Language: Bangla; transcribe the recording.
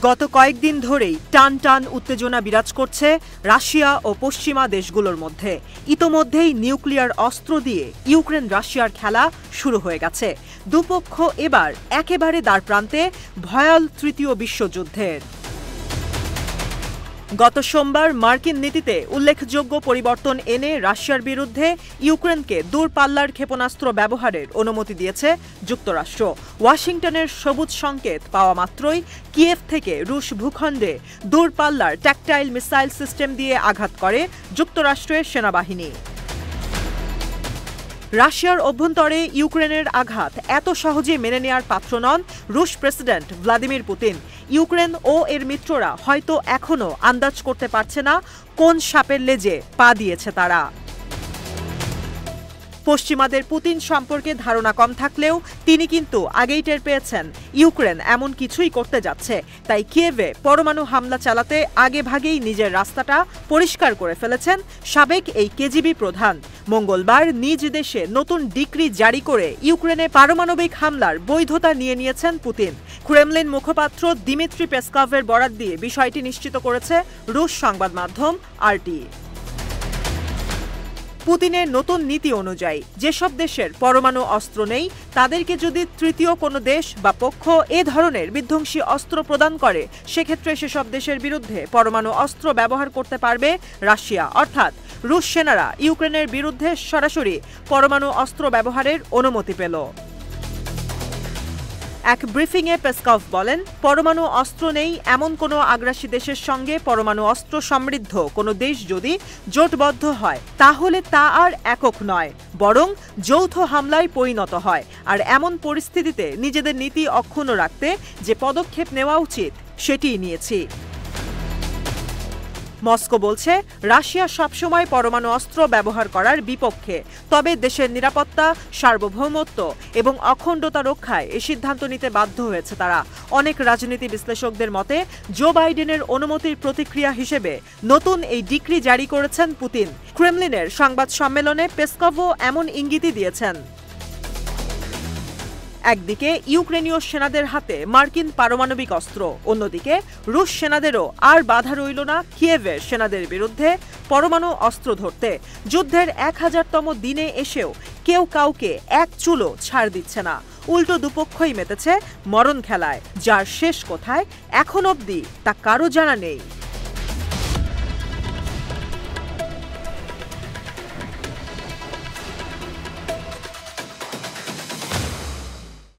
গত কয়েকদিন ধরেই টান টান উত্তেজনা বিরাজ করছে রাশিয়া ও পশ্চিমা দেশগুলোর মধ্যে। ইতোমধ্যেই নিউক্লিয়ার অস্ত্র দিয়ে ইউক্রেন রাশিয়ার খেলা শুরু হয়ে গেছে। দুপক্ষ এবার একেবারে দ্বারপ্রান্তে ভয়াল তৃতীয় বিশ্বযুদ্ধের। গত সোমবার মার্কিন নীতিতে উল্লেখযোগ্য পরিবর্তন এনে রাশিয়ার বিরুদ্ধে ইউক্রেনকে দূরপাল্লার ক্ষেপণাস্ত্র ব্যবহারের অনুমতি দিয়েছে যুক্তরাষ্ট্র। ওয়াশিংটনের সবুজ সংকেত পাওয়া মাত্রই কিয়েভ থেকে রুশ ভূখণ্ডে দূরপাল্লার ট্যাকটাইল মিসাইল সিস্টেম দিয়ে আঘাত করে যুক্তরাষ্ট্রের সেনাবাহিনী। রাশিয়ার অভ্যন্তরে ইউক্রেনের আঘাত এত সহজে মেনে নেওয়ার পাত্র নন রুশ প্রেসিডেন্ট ভ্লাদিমির পুতিন। ইউক্রেন ও এর মিত্ররা হয়তো এখনও আন্দাজ করতে পারছে না কোন সাপের লেজে পা দিয়েছে তারা। পশ্চিমাদের পুতিন সম্পর্কে ধারণা কম থাকলেও তিনি কিন্তু আগেই টের পেয়েছেন ইউক্রেন এমন কিছুই করতে যাচ্ছে। তাই কিয়েভে পরমাণু হামলা চালাতে আগেভাগেই নিজের রাস্তাটা পরিষ্কার করে ফেলেছেন সাবেক এই কেজিবি প্রধান। মঙ্গলবার নিজ দেশে নতুন ডিক্রি জারি করে ইউক্রেনে পারমাণবিক হামলার বৈধতা নিয়ে নিয়েছেন পুতিন। ক্রেমলিন মুখপাত্র দিমিত্রি পেসকভের বরাত দিয়ে বিষয়টি নিশ্চিত করেছে রুশ সংবাদ মাধ্যম আরটি। পুতিনের নতুন নীতি অনুযায়ী যেসব দেশের পরমাণু অস্ত্র নেই তাদেরকে যদি তৃতীয় কোনো দেশ বা পক্ষ এ ধরনের বিধ্বংসী অস্ত্র প্রদান করে, সেক্ষেত্রে সেসব দেশের বিরুদ্ধে পরমাণু অস্ত্র ব্যবহার করতে পারবে রাশিয়া। অর্থাৎ রুশ সেনারা ইউক্রেনের বিরুদ্ধে সরাসরি পরমাণু অস্ত্র ব্যবহারের অনুমতি পেল। এক ব্রিফিংয়ে পেসকভ বলেন, পরমাণু অস্ত্র নেই এমন কোনো আগ্রাসী দেশের সঙ্গে পরমাণু অস্ত্র সমৃদ্ধ কোনো দেশ যদি জোটবদ্ধ হয় তাহলে তা আর একক নয়, বরং যৌথ হামলায় পরিণত হয়। আর এমন পরিস্থিতিতে নিজেদের নীতি অক্ষুণ্ণ রাখতে যে পদক্ষেপ নেওয়া উচিত সেটিই নিয়েছি। মস্কো বলছে রাশিয়া সবসময় পরমাণু অস্ত্র ব্যবহার করার বিপক্ষে, তবে দেশের নিরাপত্তা, সার্বভৌমত্ব এবং অখণ্ডতা রক্ষায় এ সিদ্ধান্ত নিতে বাধ্য হয়েছে তারা। অনেক রাজনীতি বিশ্লেষকদের মতে জো বাইডেনের অনুমতির প্রতিক্রিয়া হিসেবে নতুন এই ডিক্রি জারি করেছেন পুতিন। ক্রেমলিনের সংবাদ সম্মেলনে পেসকভও এমন ইঙ্গিতই দিয়েছেন। একদিকে ইউক্রেনীয় সেনাদের হাতে মার্কিন পারমাণবিক অস্ত্র, অন্যদিকে রুশ সেনাদেরও আর বাধা রইল না কিয়েভের সেনাদের বিরুদ্ধে পরমাণু অস্ত্র ধরতে। যুদ্ধের 1000তম দিনে এসেও কেউ কাউকে এক চুলও ছাড় দিচ্ছে না। উল্টো দুপক্ষই মেতেছে মরণ খেলায়, যার শেষ কোথায় এখন অবধি তা কারো জানা নেই।